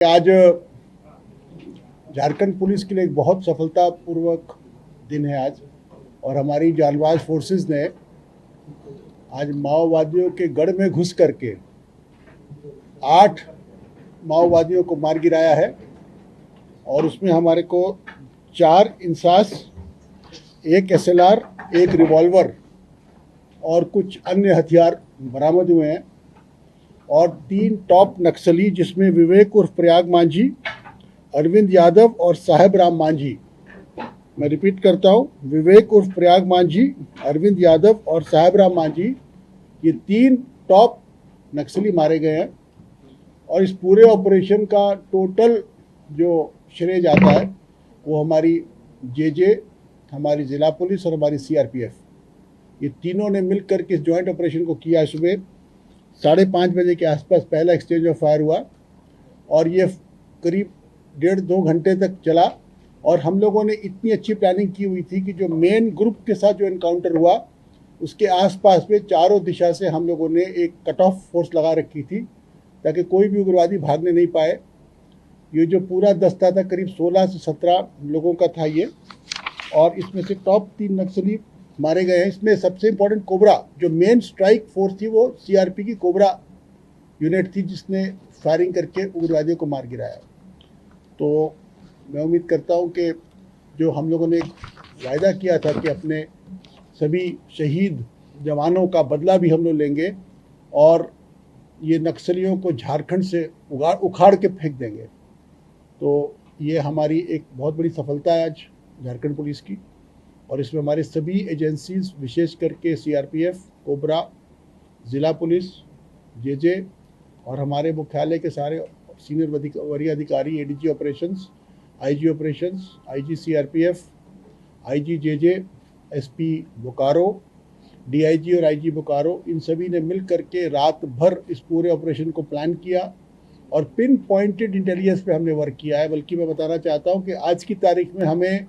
आज झारखंड पुलिस के लिए एक बहुत सफलतापूर्वक दिन है आज। और हमारी जांबाज फोर्सेस ने आज माओवादियों के गढ़ में घुस करके 8 माओवादियों को मार गिराया है। और उसमें हमारे को 4 इंसास, 1 SLR, 1 रिवॉल्वर और कुछ अन्य हथियार बरामद हुए हैं। और 3 टॉप नक्सली, जिसमें विवेक उर्फ प्रयाग मांझी, अरविंद यादव और साहेब राम मांझी। मैं रिपीट करता हूँ, विवेक उर्फ प्रयाग मांझी, अरविंद यादव और साहेब राम मांझी, ये 3 टॉप नक्सली मारे गए हैं। और इस पूरे ऑपरेशन का टोटल जो श्रेय जाता है वो हमारी JJ, हमारी ज़िला पुलिस और हमारी CRPF, ये तीनों ने मिलकर के इस जॉइंट ऑपरेशन को किया। सुबह 5:30 बजे के आसपास पहला एक्सचेंज ऑफ फायर हुआ और ये करीब 1.5-2 घंटे तक चला। और हम लोगों ने इतनी अच्छी प्लानिंग की हुई थी कि जो मेन ग्रुप के साथ जो एनकाउंटर हुआ उसके आसपास में चारों दिशा से हम लोगों ने एक कट ऑफ फोर्स लगा रखी थी ताकि कोई भी उग्रवादी भागने नहीं पाए। ये जो पूरा दस्ता था करीब 16 से 17 लोगों का था ये। और इसमें से टॉप 3 नक्सली मारे गए हैं। इसमें सबसे इम्पोर्टेंट कोबरा, जो मेन स्ट्राइक फोर्स थी, वो CRP की कोबरा यूनिट थी, जिसने फायरिंग करके उग्रवादियों को मार गिराया। तो मैं उम्मीद करता हूं कि जो हम लोगों ने वायदा किया था कि अपने सभी शहीद जवानों का बदला भी हम लोग लेंगे और ये नक्सलियों को झारखंड से उखाड़ के फेंक देंगे। तो ये हमारी एक बहुत बड़ी सफलता है आज झारखंड पुलिस की। और इसमें हमारे सभी एजेंसीज, विशेष करके CRPF, कोबरा, ज़िला पुलिस, JJ और हमारे मुख्यालय के सारे सीनियर वरीय अधिकारी, ADG operations, IG operations, IG CRPF, IG JJ, SP Bokaro, DIG और IG बोकारो, इन सभी ने मिल करके रात भर इस पूरे ऑपरेशन को प्लान किया और पिन पॉइंटेड इंटेलिजेंस पे हमने वर्क किया है। बल्कि मैं बताना चाहता हूँ कि आज की तारीख में हमें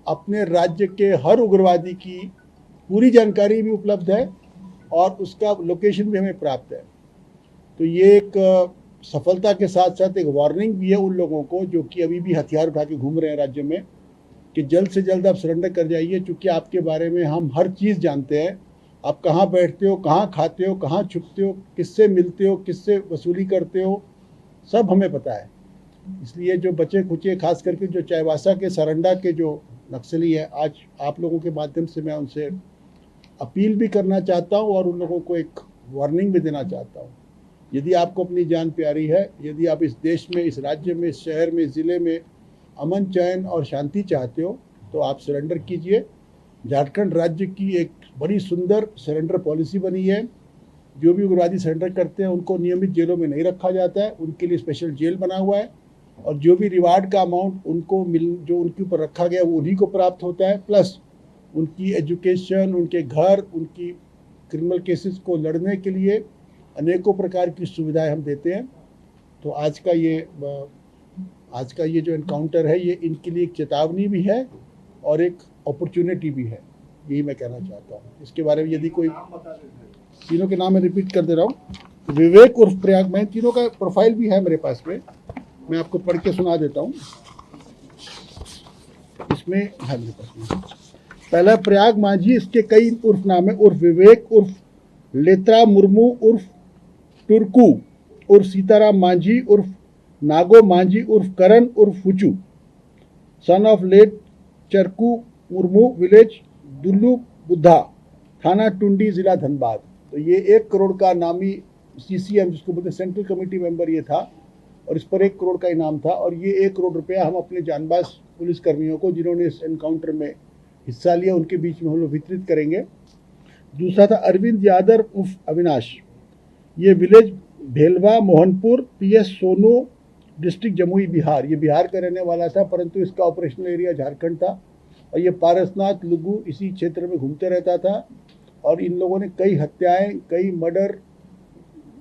अपने राज्य के हर उग्रवादी की पूरी जानकारी भी उपलब्ध है और उसका लोकेशन भी हमें प्राप्त है। तो ये एक सफलता के साथ साथ एक वार्निंग भी है उन लोगों को जो कि अभी भी हथियार उठा के घूम रहे हैं राज्य में, कि जल्द से जल्द आप सरेंडर कर जाइए। चूँकि आपके बारे में हम हर चीज़ जानते हैं। आप कहाँ बैठते हो, कहाँ खाते हो, कहाँ छुपते हो, किससे मिलते हो, किससे वसूली करते हो, सब हमें पता है। इसलिए जो बचे खुचे, खास करके जो चाईबासा के सरंडा के जो नक्सली है, आज आप लोगों के माध्यम से मैं उनसे अपील भी करना चाहता हूं और उन लोगों को एक वार्निंग भी देना चाहता हूं। यदि आपको अपनी जान प्यारी है, यदि आप इस देश में, इस राज्य में, इस शहर में, ज़िले में अमन, चैन और शांति चाहते हो तो आप सरेंडर कीजिए। झारखंड राज्य की एक बड़ी सुंदर सरेंडर पॉलिसी बनी है। जो भी उग्रवादी सरेंडर करते हैं उनको नियमित जेलों में नहीं रखा जाता है, उनके लिए स्पेशल जेल बना हुआ है। और जो भी रिवार्ड का अमाउंट उनको जो उनके ऊपर रखा गया वो उन्हीं को प्राप्त होता है, प्लस उनकी एजुकेशन, उनके घर, उनकी क्रिमिनल केसेस को लड़ने के लिए अनेकों प्रकार की सुविधाएं हम देते हैं। तो आज का ये जो एनकाउंटर है, ये इनके लिए एक चेतावनी भी है और एक अपॉर्चुनिटी भी है, यही मैं कहना चाहता हूँ। इसके बारे में यदि कोई, तीनों के नाम मैं रिपीट कर दे रहा हूँ। विवेक उर्फ प्रयाग, मैं तीनों का प्रोफाइल भी है मेरे पास में, मैं आपको पढ़ के सुना देता हूँ। इसमें है मेरे पास में। पहला प्रयाग मांझी, इसके कई उर्फ नाम है। उर्फ विवेक उर्फ लेत्रा मुर्मू उर्फ टुरकू उर्फ सीताराम मांझी उर्फ नागो मांझी उर्फ करण उर्फ Phuchu, son of late Charku Murmu, village Dullu Buddha, थाना टुंडी, जिला धनबाद। तो ये 1 करोड़ का नामी CCM, जिसको बोलते हैं सेंट्रल कमेटी मेंबर, ये था और इस पर 1 करोड़ का इनाम था। और ये 1 करोड़ रुपया हम अपने जांबाज पुलिस कर्मियों को जिन्होंने इस एनकाउंटर में हिस्सा लिया उनके बीच में हम लोग वितरित करेंगे। दूसरा था अरविंद यादव उर्फ अविनाश, ये विलेज भेलवा मोहनपुर, PS सोनो, डिस्ट्रिक्ट जमुई, बिहार। ये बिहार का रहने वाला था परंतु इसका ऑपरेशनल एरिया झारखंड था और ये पारसनाथ, लुगु, इसी क्षेत्र में घूमते रहता था। और इन लोगों ने कई हत्याएं, कई मर्डर,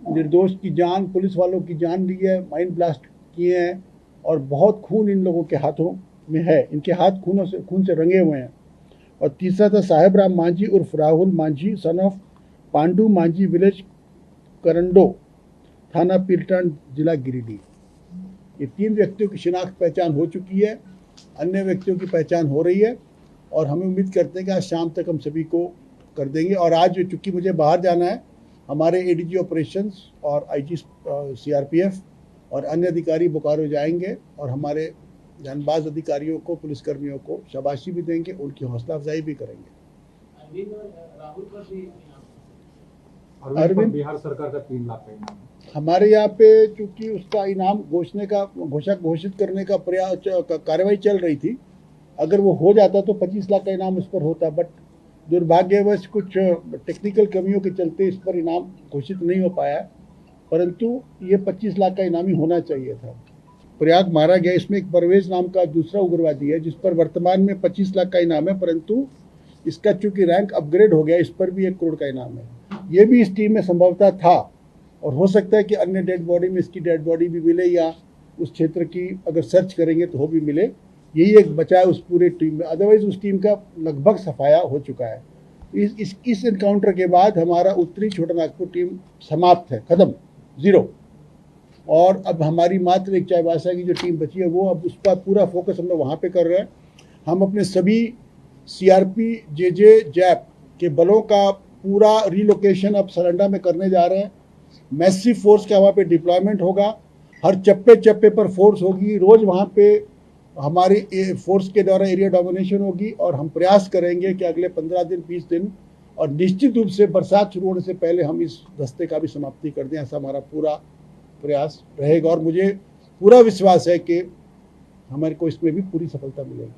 निर्दोष की जान, पुलिस वालों की जान ली है, माइंड ब्लास्ट किए हैं और बहुत खून इन लोगों के हाथों में है। इनके हाथ खून से रंगे हुए हैं। और तीसरा था साहेब राम मांझी उर्फ Rahul Manjhi, son of Pandu Manjhi, village Karando, थाना पीरटांड, जिला गिरिडीह। ये 3 व्यक्तियों की शिनाख्त पहचान हो चुकी है, अन्य व्यक्तियों की पहचान हो रही है और हमें उम्मीद करते हैं कि आज शाम तक हम सभी को कर देंगे। और आज चूँकि मुझे बाहर जाना है, हमारे एडीजी ऑपरेशंस और आईजी सीआरपीएफ और अन्य अधिकारी बोकारो जाएंगे और हमारे जानबाज अधिकारियों को, पुलिसकर्मियों को शाबाशी भी देंगे, उनकी हौसला अफजाई भी करेंगे। अरविंद बिहार सरकार का 3 लाख का इनाम हमारे यहाँ पे चूंकि उसका इनाम घोषित करने का प्रयास कार्रवाई चल रही थी। अगर वो हो जाता तो 25 लाख का इनाम इस पर होता, बट दुर्भाग्यवश कुछ टेक्निकल कमियों के चलते इस पर इनाम घोषित नहीं हो पाया, परंतु ये 25 लाख का इनाम ही होना चाहिए था। प्रयाग मारा गया, इसमें एक परवेज नाम का दूसरा उग्रवादी है जिस पर वर्तमान में 25 लाख का इनाम है, परंतु इसका चूंकि रैंक अपग्रेड हो गया, इस पर भी 1 करोड़ का इनाम है। ये भी इस टीम में संभवतः था और हो सकता है कि अन्य डेड बॉडी में इसकी डेड बॉडी भी मिले या उस क्षेत्र की अगर सर्च करेंगे तो वो भी मिले। यही एक बचा है उस पूरे टीम में, अदरवाइज उस टीम का लगभग सफाया हो चुका है। इस एनकाउंटर के बाद हमारा उत्तरी छोटा नागपुर टीम समाप्त है, खत्म, 0। और अब हमारी मात्र एक चाईबासा की जो टीम बची है वो अब उस पर पूरा फोकस हम लोग वहाँ पे कर रहे हैं। हम अपने सभी सीआरपी, जेजे, जैप के बलों का पूरा रिलोकेशन अब सरंडा में करने जा रहे हैं। मैसिव फोर्स का वहाँ पे डिप्लॉयमेंट होगा, हर चप्पे पर फोर्स होगी, रोज़ वहाँ पे हमारी फोर्स के द्वारा एरिया डोमिनेशन होगी और हम प्रयास करेंगे कि अगले 15 दिन 20 दिन और निश्चित रूप से बरसात शुरू होने से पहले हम इस दस्ते का भी समाप्ति कर दें, ऐसा हमारा पूरा प्रयास रहेगा। और मुझे पूरा विश्वास है कि हमारे को इसमें भी पूरी सफलता मिलेगी।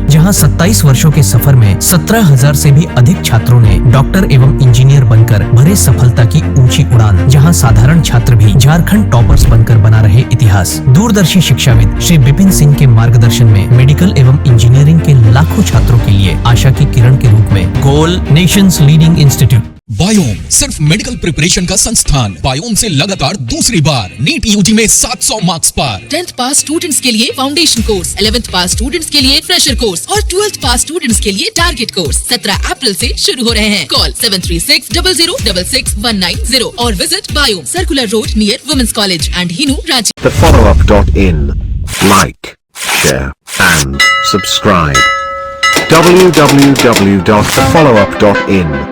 जहां 27 वर्षों के सफर में 17,000 से भी अधिक छात्रों ने डॉक्टर एवं इंजीनियर बनकर भरे सफलता की ऊंची उड़ान, जहां साधारण छात्र भी झारखंड टॉपर्स बनकर बना रहे इतिहास। दूरदर्शी शिक्षाविद श्री विपिन सिंह के मार्गदर्शन में मेडिकल एवं इंजीनियरिंग के लाखों छात्रों के लिए आशा की किरण के रूप में गोल, नेशंस लीडिंग इंस्टीट्यूट। बायोम सिर्फ मेडिकल प्रिपरेशन का संस्थान। बायोम से लगातार दूसरी बार नीट यूजी में 700 मार्क्स पार। 10th पास स्टूडेंट्स के लिए फाउंडेशन कोर्स, 11th पास स्टूडेंट्स के लिए फ्रेशर कोर्स और 12th पास स्टूडेंट्स के लिए टारगेट कोर्स 17 अप्रैल से शुरू हो रहे हैं। कॉल 7360066190 और visit Biome, circular road near women's college and Hinoo, Ranchi. thefollowup.in. Like, share and subscribe. www.thefollowup.in